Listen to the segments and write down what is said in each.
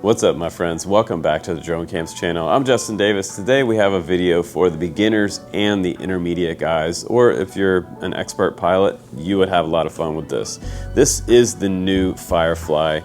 What's up, my friends? Welcome back to the Drone Camps channel. I'm Justin Davis. Today we have a video for the beginners and the intermediate guys, or if you're an expert pilot, you would have a lot of fun with this. This is the new Firefly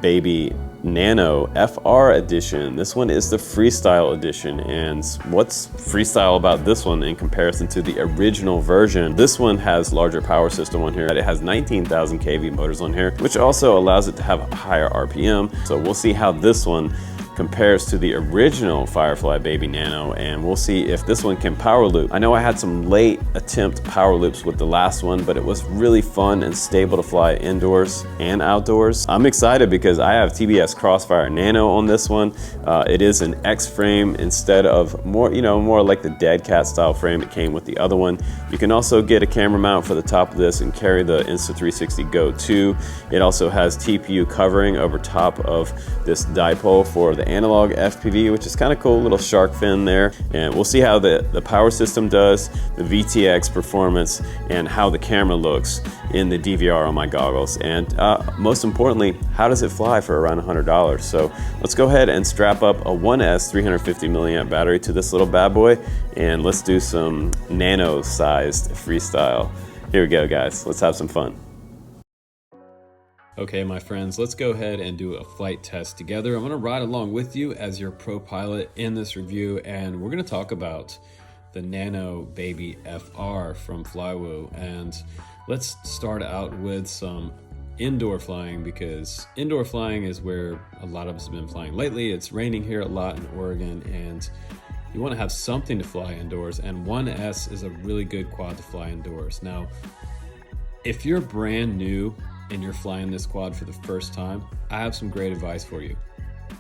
Baby Nano FR edition. This one is the Freestyle edition, and what's freestyle about this one in comparison to the original version? This one has larger power system on here. It has 19,000 kV motors on here, which also allows it to have a higher RPM. So we'll see how this one compares to the original Firefly Baby Nano, and we'll see if this one can power loop. I know I had some late attempt power loops with the last one, but it was really fun and stable to fly indoors and outdoors. I'm excited because I have TBS Crossfire Nano on this one. It is an X frame instead of more like the Deadcat style frame that came with the other one. You can also get a camera mount for the top of this and carry the Insta360 Go 2. It also has TPU covering over top of this dipole for the analog FPV, which is kind of cool, little shark fin there. And we'll see how the power system does, the VTX performance, and how the camera looks in the DVR on my goggles. And most importantly, how does it fly for around $100? So let's go ahead and strap up a 1S 350 milliamp battery to this little bad boy, and let's do some nano sized freestyle. Here we go, guys. Let's have some fun. Okay, my friends, let's go ahead and do a flight test together. I'm gonna ride along with you as your pro pilot in this review, and we're gonna talk about the Nano Baby FR from Flywoo. And let's start out with some indoor flying, because indoor flying is where a lot of us have been flying lately. It's raining here a lot in Oregon, and you wanna have something to fly indoors, and 1S is a really good quad to fly indoors. Now, if you're brand new and you're flying this quad for the first time, I have some great advice for you.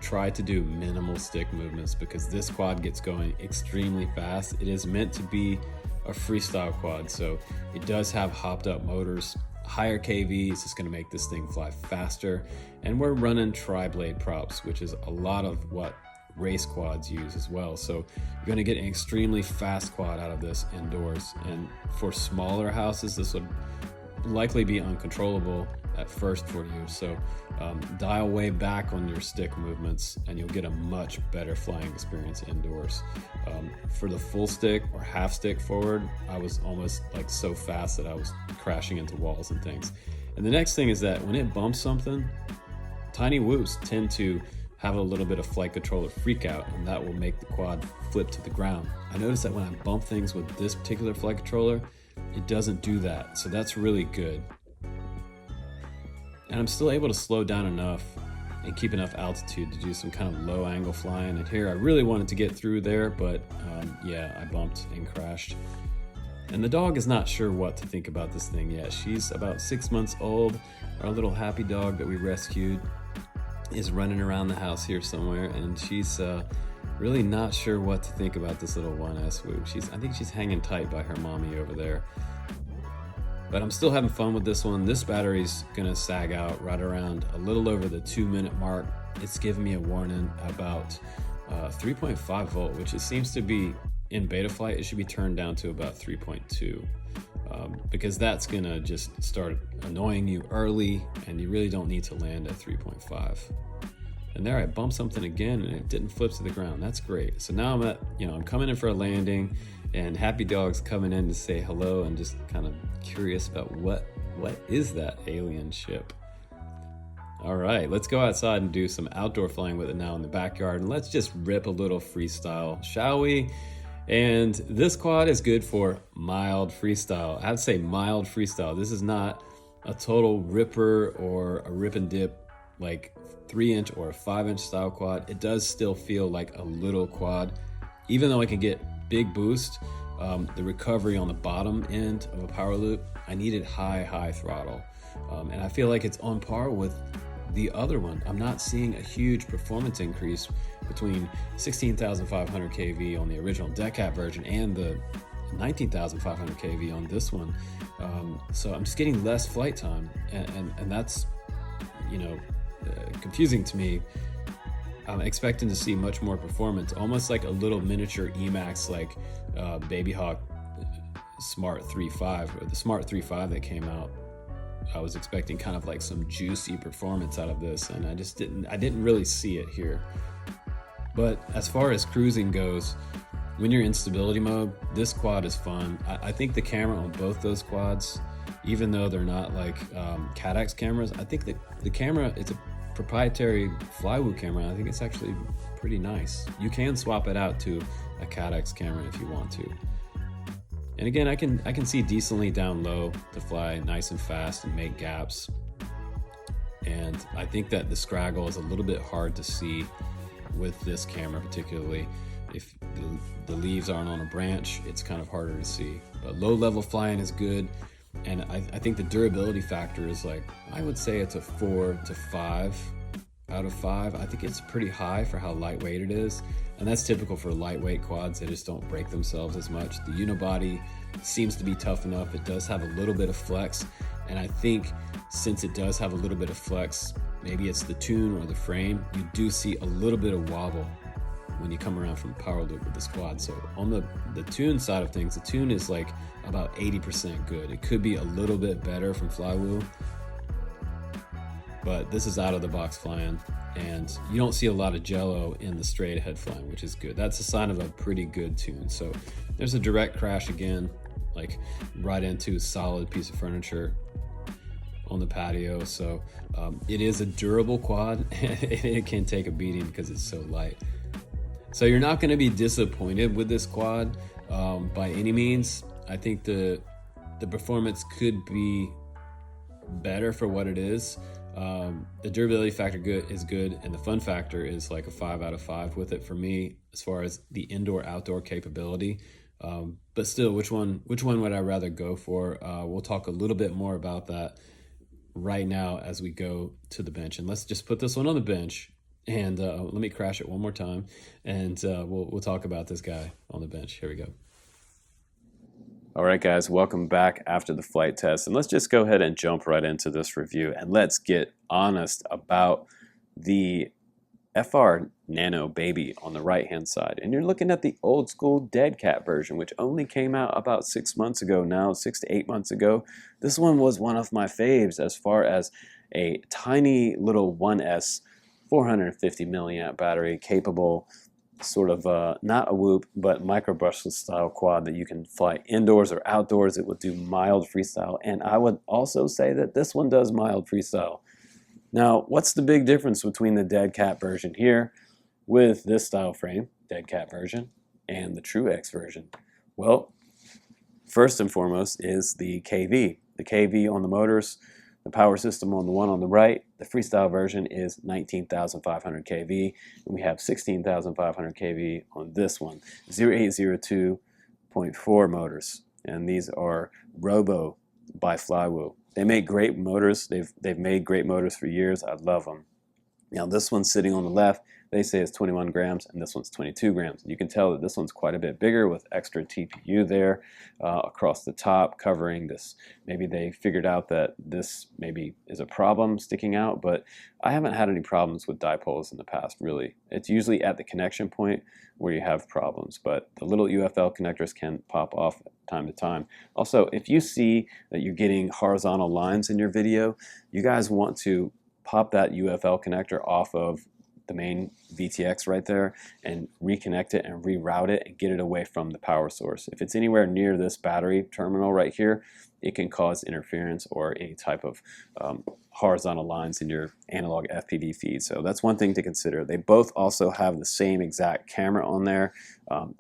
Try to do minimal stick movements, because this quad gets going extremely fast. It is meant to be a freestyle quad, so it does have hopped up motors, higher KVs. It's gonna make this thing fly faster. And we're running tri-blade props, which is a lot of what race quads use as well. So you're gonna get an extremely fast quad out of this indoors. And for smaller houses, this would likely be uncontrollable at first for you. So dial way back on your stick movements and you'll get a much better flying experience indoors. For the full stick or half stick forward, I was almost like so fast that I was crashing into walls and things. And the next thing is that when it bumps something, tiny whoops tend to have a little bit of flight controller freak out, and that will make the quad flip to the ground. I noticed that when I bump things with this particular flight controller, it doesn't do that, so that's really good. And I'm still able to slow down enough and keep enough altitude to do some kind of low angle flying. And here I really wanted to get through there, but yeah, I bumped and crashed. And the dog is not sure what to think about this thing yet. She's about 6 months old. Our little happy dog that we rescued is running around the house here somewhere, and she's really not sure what to think about this little 1S Woo. I think she's hanging tight by her mommy over there. But I'm still having fun with this one. This battery's gonna sag out right around a little over the 2-minute mark. It's giving me a warning about 3.5 volt, which it seems to be in beta flight. It should be turned down to about 3.2. Because that's gonna just start annoying you early, and you really don't need to land at 3.5. And there I bumped something again and it didn't flip to the ground. That's great. So now I'm coming in for a landing, and Happy Dog's coming in to say hello and just kind of curious about what is that alien ship. All right, let's go outside and do some outdoor flying with it now in the backyard, and let's just rip a little freestyle, shall we? And this quad is good for mild freestyle. I'd say mild freestyle. This is not a total ripper or a rip and dip like 3-inch or a 5-inch style quad. It does still feel like a little quad. Even though I can get big boost, the recovery on the bottom end of a power loop, I needed high throttle. And I feel like it's on par with the other one. I'm not seeing a huge performance increase between 16,500 kV on the original Deadcat version and the 19,500 kV on this one. So I'm just getting less flight time, and that's confusing to me. I'm expecting to see much more performance, almost like a little miniature Emax, like Baby Hawk Smart 3.5 or the Smart 3.5 that came out I was expecting kind of like some juicy performance out of this, and I didn't really see it here. But as far as cruising goes, when you're in stability mode, this quad is fun. I think the camera on both those quads, even though they're not like Cadex cameras, I think that the camera, it's a proprietary Flywoo camera. I think it's actually pretty nice. You can swap it out to a Cadex camera if you want to. And again, I can see decently down low to fly nice and fast and make gaps. And I think that the scraggle is a little bit hard to see with this camera, particularly if the leaves aren't on a branch, it's kind of harder to see. But low level flying is good. And I think the durability factor is like, I would say it's a 4 to 5 out of 5. I think it's pretty high for how lightweight it is. And that's typical for lightweight quads. They just don't break themselves as much. The unibody seems to be tough enough. It does have a little bit of flex. And I think since it does have a little bit of flex, maybe it's the tune or the frame, you do see a little bit of wobble when you come around from power loop with this quad. So on the tune side of things, the tune is like about 80% good. It could be a little bit better from Flywoo, but this is out of the box flying, and you don't see a lot of jello in the straight ahead flying, which is good. That's a sign of a pretty good tune. So there's a direct crash again, like right into a solid piece of furniture on the patio. So it is a durable quad and it can take a beating because it's so light. So you're not going to be disappointed with this quad by any means. I think the performance could be better for what it is. The durability factor is good, and the fun factor is like a 5 out of 5 with it for me as far as the indoor-outdoor capability. But still, which one would I rather go for? We'll talk a little bit more about that right now as we go to the bench. And let's just put this one on the bench. And let me crash it one more time, and we'll talk about this guy on the bench. Here we go. All right, guys, welcome back after the flight test. And let's just go ahead and jump right into this review. And let's get honest about the FR Nano Baby on the right-hand side. And you're looking at the old school Deadcat version, which only came out about 6 months ago now, 6 to 8 months ago. This one was one of my faves as far as a tiny little 1S 450 milliamp battery capable, sort of not a whoop, but micro brushless style quad that you can fly indoors or outdoors. It will do mild freestyle, and I would also say that this one does mild freestyle. Now, what's the big difference between the Deadcat version here with this style frame, Deadcat version, and the TrueX version? Well, first and foremost is the KV. The KV on the motors, the power system on the one on the right, the freestyle version is 19,500 kV, and we have 16,500 kV on this one, 0802.4 motors, and these are Robo by Flywoo. They make great motors. They've made great motors for years. I love them. Now this one's sitting on the left. They say it's 21 grams, and this one's 22 grams. You can tell that this one's quite a bit bigger with extra TPU there across the top covering this. Maybe they figured out that this maybe is a problem sticking out, but I haven't had any problems with dipoles in the past, really. It's usually at the connection point where you have problems, but the little UFL connectors can pop off time to time. Also, if you see that you're getting horizontal lines in your video, you guys want to pop that UFL connector off of the main VTX right there and reconnect it and reroute it and get it away from the power source. If it's anywhere near this battery terminal right here, it can cause interference or any type of horizontal lines in your analog FPV feed. So that's one thing to consider. They both also have the same exact camera on there.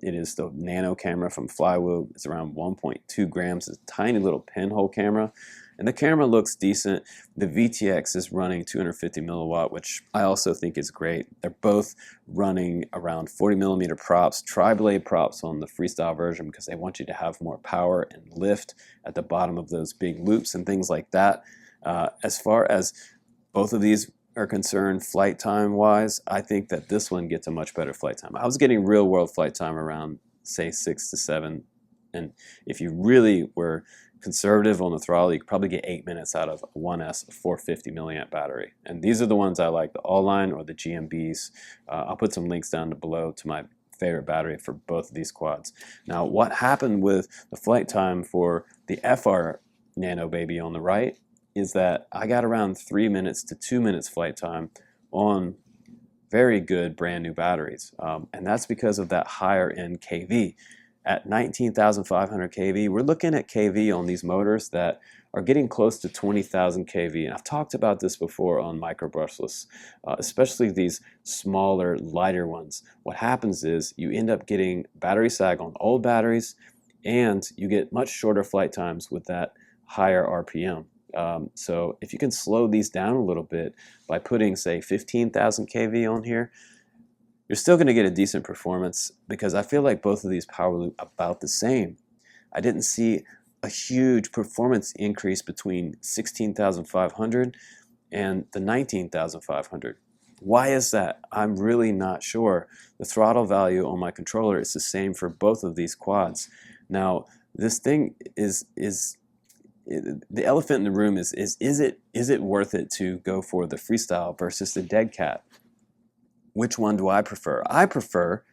It is the Nano camera from Flywoo. It's around 1.2 grams. It's a tiny little pinhole camera. And the camera looks decent. The VTX is running 250 milliwatt, which I also think is great. They're both running around 40 millimeter props, tri-blade props on the freestyle version because they want you to have more power and lift at the bottom of those big loops and things like that. As far as both of these are concerned, flight time wise, I think that this one gets a much better flight time. I was getting real world flight time around, say, 6 to 7. And if you really were conservative on the throttle, you could probably get 8 minutes out of a 1S 450 milliamp battery. And these are the ones I like, the All-Line or the GMBs. I'll put some links down below to my favorite battery for both of these quads. Now, what happened with the flight time for the FR Nano Baby on the right is that I got around 3 minutes to 2 minutes flight time on very good brand new batteries. And that's because of that higher end KV. At 19,500 kV, we're looking at KV on these motors that are getting close to 20,000 kV. And I've talked about this before on micro brushless, especially these smaller, lighter ones. What happens is you end up getting battery sag on old batteries, and you get much shorter flight times with that higher RPM. So if you can slow these down a little bit by putting, say, 15,000 kV on here, you're still going to get a decent performance, because I feel like both of these power loop about the same. I didn't see a huge performance increase between 16,500 and the 19,500. Why is that? I'm really not sure. The throttle value on my controller is the same for both of these quads. Now, this thing is the elephant in the room is it worth it to go for the Freestyle versus the Deadcat? Which one do I prefer? I prefer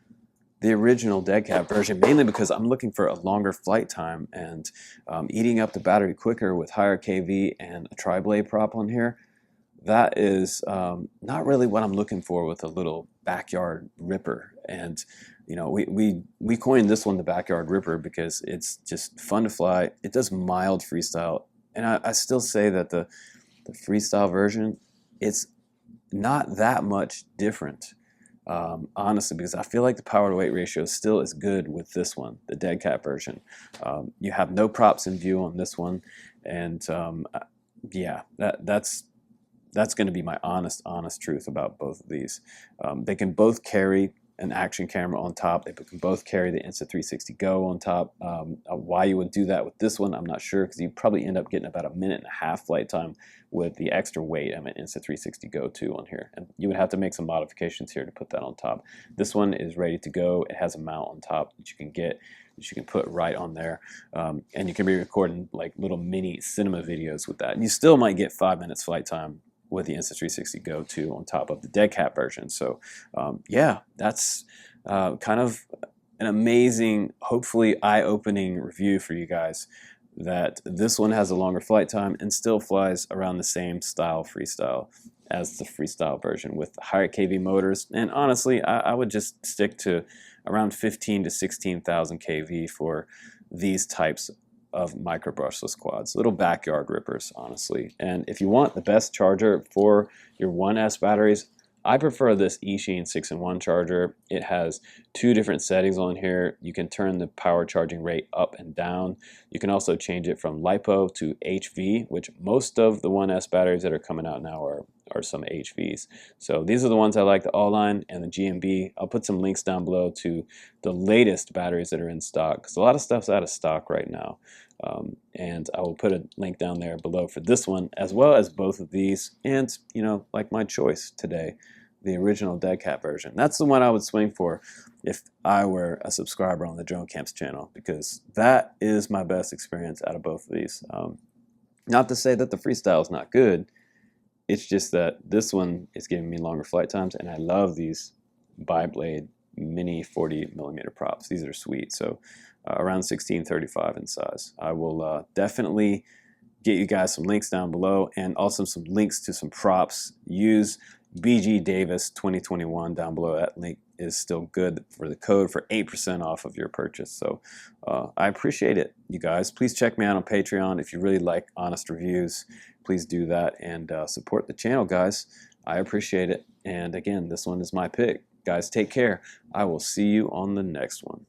the original Deadcat version, mainly because I'm looking for a longer flight time, and eating up the battery quicker with higher KV and a tri-blade prop on here. That is not really what I'm looking for with a little backyard ripper. And you know, we coined this one the backyard ripper because it's just fun to fly. It does mild freestyle, and I still say that the freestyle version, it's not that much different, honestly, because I feel like the power to weight ratio still is good with this one, the Deadcat version. You have no props in view on this one, and yeah, that's going to be my honest truth about both of these. They can both carry an action camera on top. They can both carry the Insta360 Go on top. Why you would do that with this one, I'm not sure, because you probably end up getting about 1.5 minute flight time with the extra weight of an Insta360 Go 2 on here. And you would have to make some modifications here to put that on top. This one is ready to go. It has a mount on top that you can get, that you can put right on there. And you can be recording like little mini cinema videos with that. And you still might get 5 minutes flight time with the Insta360 Go 2 on top of the Deadcat version. So yeah, that's kind of an amazing, hopefully eye-opening review for you guys, that this one has a longer flight time and still flies around the same style freestyle as the Freestyle version with higher KV motors. And honestly, I would just stick to around 15 to 16,000 KV for these types of micro brushless quads, little backyard rippers, honestly. And if you want the best charger for your 1S batteries, I prefer this eSheen 6-in-1 charger. It has 2 different settings on here. You can turn the power charging rate up and down. You can also change it from LiPo to HV, which most of the 1S batteries that are coming out now are some HVs. So these are the ones I like, the All-Line and the GMB. I'll put some links down below to the latest batteries that are in stock, because a lot of stuff's out of stock right now. And I will put a link down there below for this one, as well as both of these, and you know, like my choice today, the original Deadcat version. That's the one I would swing for if I were a subscriber on the Drone Camps channel, because that is my best experience out of both of these. Not to say that the Freestyle is not good, it's just that this one is giving me longer flight times, and I love these bi-blade mini 40mm props. These are sweet. So around 1635 in size. I will definitely get you guys some links down below, and also some links to some props. Use BG Davis 2021 down below. That link is still good for the code for 8% off of your purchase. So I appreciate it, you guys. Please check me out on Patreon if you really like honest reviews. Please do that, and support the channel, guys. I appreciate it. And again, this one is my pick. Guys, take care. I will see you on the next one.